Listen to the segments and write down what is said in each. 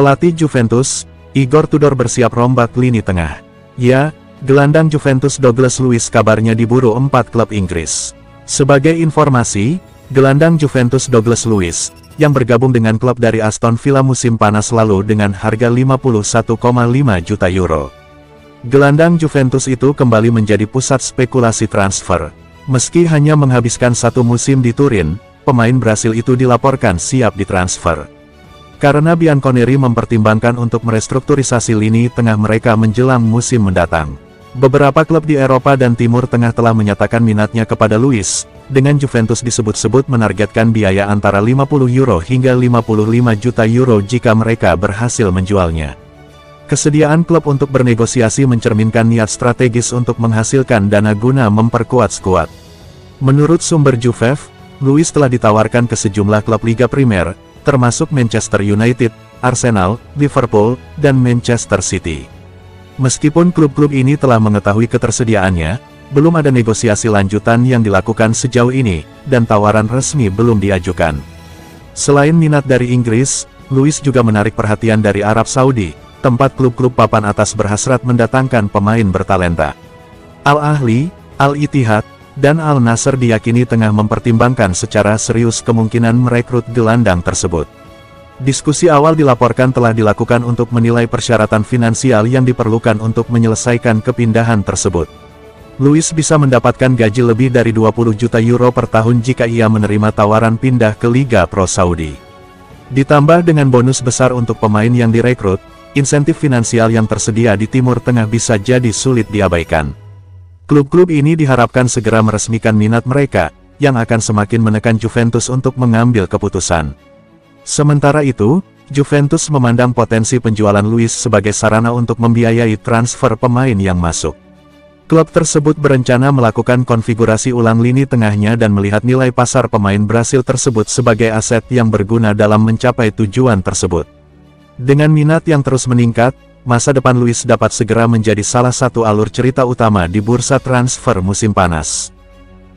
Pelatih Juventus, Igor Tudor bersiap rombak lini tengah. Ya, gelandang Juventus Douglas Luiz kabarnya diburu 4 klub Inggris. Sebagai informasi, gelandang Juventus Douglas Luiz, yang bergabung dengan klub dari Aston Villa musim panas lalu dengan harga 51,5 juta euro. Gelandang Juventus itu kembali menjadi pusat spekulasi transfer. Meski hanya menghabiskan 1 musim di Turin, pemain Brasil itu dilaporkan siap ditransfer. Karena Bianconeri mempertimbangkan untuk merestrukturisasi lini tengah mereka menjelang musim mendatang. Beberapa klub di Eropa dan Timur Tengah telah menyatakan minatnya kepada Luiz, dengan Juventus disebut-sebut menargetkan biaya antara 50 euro hingga 55 juta euro jika mereka berhasil menjualnya. Kesediaan klub untuk bernegosiasi mencerminkan niat strategis untuk menghasilkan dana guna memperkuat skuad. Menurut sumber Juvev, Luiz telah ditawarkan ke sejumlah klub Liga Primer, termasuk Manchester United, Arsenal, Liverpool, dan Manchester City. Meskipun klub-klub ini telah mengetahui ketersediaannya, belum ada negosiasi lanjutan yang dilakukan sejauh ini, dan tawaran resmi belum diajukan. Selain minat dari Inggris, Luiz juga menarik perhatian dari Arab Saudi, tempat klub-klub papan atas berhasrat mendatangkan pemain bertalenta. Al-Ahli, Al-Ittihad, dan Al-Nassr diyakini tengah mempertimbangkan secara serius kemungkinan merekrut gelandang tersebut. Diskusi awal dilaporkan telah dilakukan untuk menilai persyaratan finansial yang diperlukan untuk menyelesaikan kepindahan tersebut. Luiz bisa mendapatkan gaji lebih dari 20 juta euro per tahun jika ia menerima tawaran pindah ke Liga Pro Saudi. Ditambah dengan bonus besar untuk pemain yang direkrut, insentif finansial yang tersedia di Timur Tengah bisa jadi sulit diabaikan. Klub-klub ini diharapkan segera meresmikan minat mereka, yang akan semakin menekan Juventus untuk mengambil keputusan. Sementara itu, Juventus memandang potensi penjualan Luiz sebagai sarana untuk membiayai transfer pemain yang masuk. Klub tersebut berencana melakukan konfigurasi ulang lini tengahnya dan melihat nilai pasar pemain Brasil tersebut sebagai aset yang berguna dalam mencapai tujuan tersebut. Dengan minat yang terus meningkat, masa depan Luiz dapat segera menjadi salah satu alur cerita utama di bursa transfer musim panas.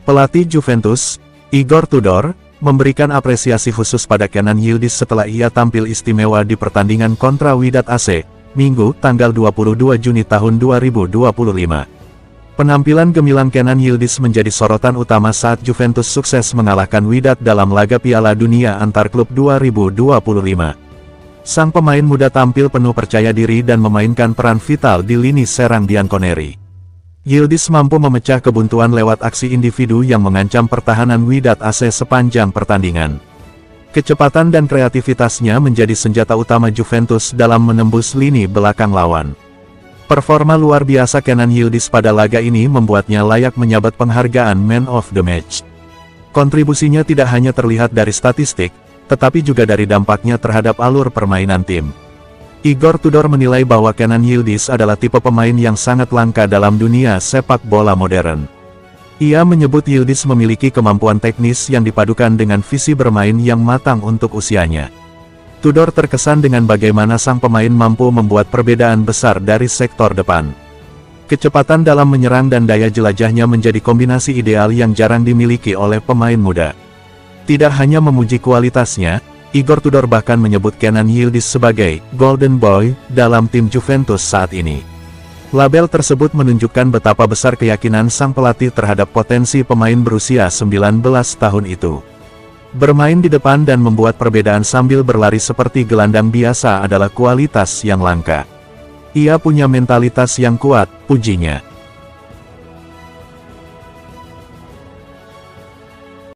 Pelatih Juventus, Igor Tudor, memberikan apresiasi khusus pada Kenan Yildiz setelah ia tampil istimewa di pertandingan kontra Wydad AC, Minggu, tanggal 22 Juni tahun 2025. Penampilan gemilang Kenan Yildiz menjadi sorotan utama saat Juventus sukses mengalahkan Wydad dalam laga Piala Dunia antar klub 2025. Sang pemain muda tampil penuh percaya diri dan memainkan peran vital di lini serang Bianconeri. Yildiz mampu memecah kebuntuan lewat aksi individu yang mengancam pertahanan Wydad AC sepanjang pertandingan. Kecepatan dan kreativitasnya menjadi senjata utama Juventus dalam menembus lini belakang lawan. Performa luar biasa Kenan Yildiz pada laga ini membuatnya layak menyabet penghargaan Man of the Match. Kontribusinya tidak hanya terlihat dari statistik, tetapi juga dari dampaknya terhadap alur permainan tim. Igor Tudor menilai bahwa Kenan Yildiz adalah tipe pemain yang sangat langka dalam dunia sepak bola modern. Ia menyebut Yildiz memiliki kemampuan teknis yang dipadukan dengan visi bermain yang matang untuk usianya. Tudor terkesan dengan bagaimana sang pemain mampu membuat perbedaan besar dari sektor depan. Kecepatan dalam menyerang dan daya jelajahnya menjadi kombinasi ideal yang jarang dimiliki oleh pemain muda. Tidak hanya memuji kualitasnya, Igor Tudor bahkan menyebut Kenan Yildiz sebagai Golden Boy dalam tim Juventus saat ini. Label tersebut menunjukkan betapa besar keyakinan sang pelatih terhadap potensi pemain berusia 19 tahun itu. Bermain di depan dan membuat perbedaan sambil berlari seperti gelandang biasa adalah kualitas yang langka. Ia punya mentalitas yang kuat, pujinya.